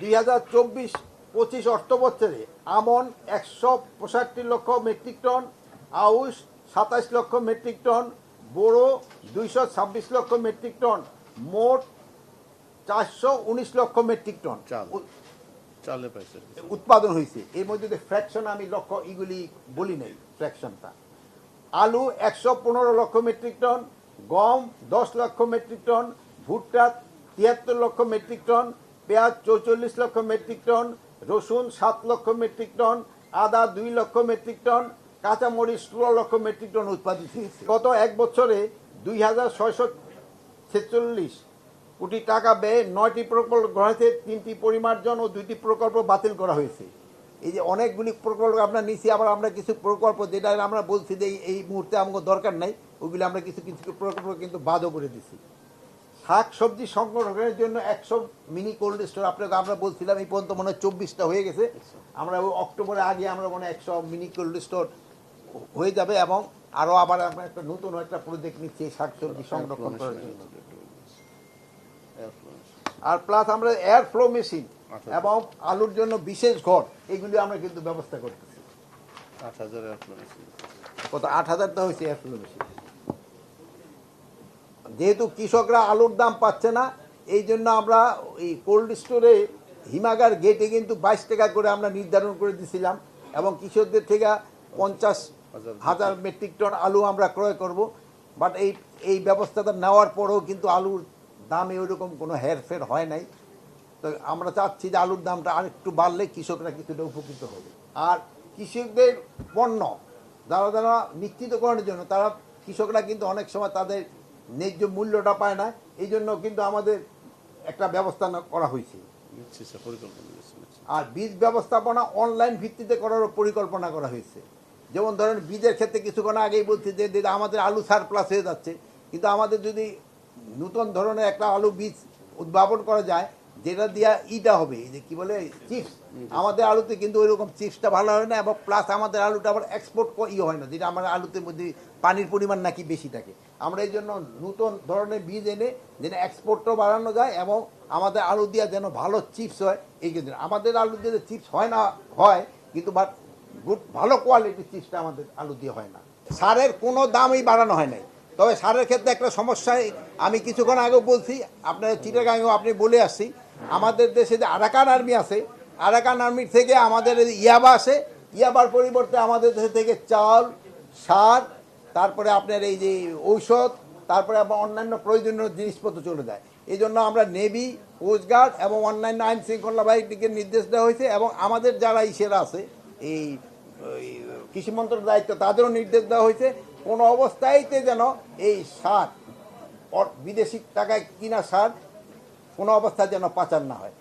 2024-25 অর্থ বছরে আমন 165 লক্ষ মেট্রিক টন, আউশ 27 লক্ষ মেট্রিক টন, বোরো 226 লক্ষ মেট্রিক টন, মোট 419 লক্ষ মেট্রিক টন উৎপাদন হয়েছে। এর মধ্যে ফ্র্যাকশন আমি লক্ষ্য এগুলি বলি নাই, ফ্র্যাকশনটা আলু 115 লক্ষ মেট্রিক টন, গম 10 লক্ষ মেট্রিক টন, ভুট্টা 73 লক্ষ মেট্রিক টন, পেঁয়াজ 44 লক্ষ মেট্রিক টন, রসুন 7 লক্ষ মেট্রিক টন, আদা 2 লক্ষ মেট্রিক টন, কাঁচামরিচ 16 লক্ষ মেট্রিক টন উৎপাদিত হয়েছে। গত এক বছরে 2646 কোটি টাকা ব্যয়ে 9টি প্রকল্প গ্রহণ হয়েছে, 3টি পরিমার্জন ও 2টি প্রকল্প বাতিল করা হয়েছে। এই যে অনেকগুলি প্রকল্প আমরা নিচ্ছি, আবার আমরা কিছু প্রকল্প যেটা আমরা বলছি যে এই মুহূর্তে আমাকে দরকার নাই, ওইগুলি আমরা কিছু কিছু প্রকল্প কিন্তু বাদও করে দিচ্ছি। শাক সবজি সংরক্ষণের জন্য 100 মিনি কোল্ড স্টোর আপনাকে আমরা বলছিলাম, এই পর্যন্ত মনে হয় 24টা হয়ে গেছে। আমরা অক্টোবরের আগে আমরা মনে হয় 100 মিনি কোল্ড স্টোর হয়ে যাবে, এবং আরও আবার আমরা একটা নতুন একটা প্রজেক্ট নিচ্ছি শাক সবজি সংরক্ষণ করার জন্য। আর প্লাস আমরা এয়ার ফ্লো মেশিন এবং আলুর জন্য বিশেষ ঘর, এগুলি আমরা কিন্তু ব্যবস্থা করতেছি। 8000 এয়ার ফ্লো মেশিন, কত 8000টা হয়েছে এয়ার ফ্লো মেশিন। যেহেতু কৃষকরা আলুর দাম পাচ্ছে না, এই জন্য আমরা এই কোল্ড স্টোরে হিমাগার গেটে কিন্তু 22 টাকা করে আমরা নির্ধারণ করে দিয়েছিলাম, এবং কৃষকদের থেকে 50,000 মেট্রিক টন আলু আমরা ক্রয় করব। বাট এই ব্যবস্থাটা নেওয়ার পরেও কিন্তু আলুর দামে ওইরকম কোনো হেরফের হয় নাই। তো আমরা চাচ্ছি যে আলুর দামটা আরেকটু বাড়লে কৃষকরা কিছুটা উপকৃত হবে। আর কৃষকদের পণ্য যারা নিশ্চিত করার জন্য তারা কৃষকরা কিন্তু অনেক সময় তাদের ন্যায্য মূল্যটা পায় না, এই জন্য কিন্তু আমাদের একটা ব্যবস্থা করা হয়েছে। আর বীজ ব্যবস্থাপনা অনলাইন ভিত্তিতে করারও পরিকল্পনা করা হয়েছে। যেমন ধরেন বীজের ক্ষেত্রে কিছুক্ষণ আগেই বলছি যে আমাদের আলু সারপ্লাস হয়ে যাচ্ছে, কিন্তু আমাদের যদি নতুন ধরনের একটা আলু বীজ উদ্ভাবন করা যায় যেটা দিয়া ইটা হবে, যে কি বলে চিপস, আমাদের আলুতে কিন্তু ওইরকম চিপসটা ভালো হয় না, এবং প্লাস আমাদের আলুটা আবার এক্সপোর্ট হয় না, যেটা আমার আলুতে মধ্যে পানির পরিমাণ নাকি বেশি থাকে। আমরা এই জন্য নতুন ধরনের বীজ এনে যেন এক্সপোর্টটাও বাড়ানো যায় এবং আমাদের আলু দিয়া যেন ভালো চিপস হয়। এই কিন্তু আমাদের আলু দিয়ে চিপস হয় না, হয় কিন্তু বাট ভালো কোয়ালিটির চিপসটা আমাদের আলু দিয়ে হয় না। সারের কোনো দামই বাড়ানো হয় নাই, তবে সারের ক্ষেত্রে একটা সমস্যায় আমি কিছুক্ষণ আগেও বলছি, আপনার চিটাগাঙেও আপনি বলে আসছি, আমাদের দেশে যে আরাকান আর্মি আছে, আরাকান আর্মির থেকে আমাদের ইয়াবা আসে, ইয়াবার পরিবর্তে আমাদের দেশ থেকে চাল, সার, তারপরে আপনার এই যে ঔষধ, তারপরে আবার অন্যান্য প্রয়োজনীয় জিনিসপত্র চলে যায়। এই জন্য আমরা নেভি, কোস্টগার্ড এবং অন্যান্য আইন শৃঙ্খলা বাহিনীকে নির্দেশ দেওয়া হয়েছে, এবং আমাদের যারা ইসেরা আছে এই কৃষি মন্ত্রণালয়ের দায়িত্ব, তাদেরও নির্দেশ দেওয়া হয়েছে কোনো অবস্থায়তে যেন এই সার বিদেশি টাকায় কিনা সার কোনো অবস্থায় যেন পাচার না হয়।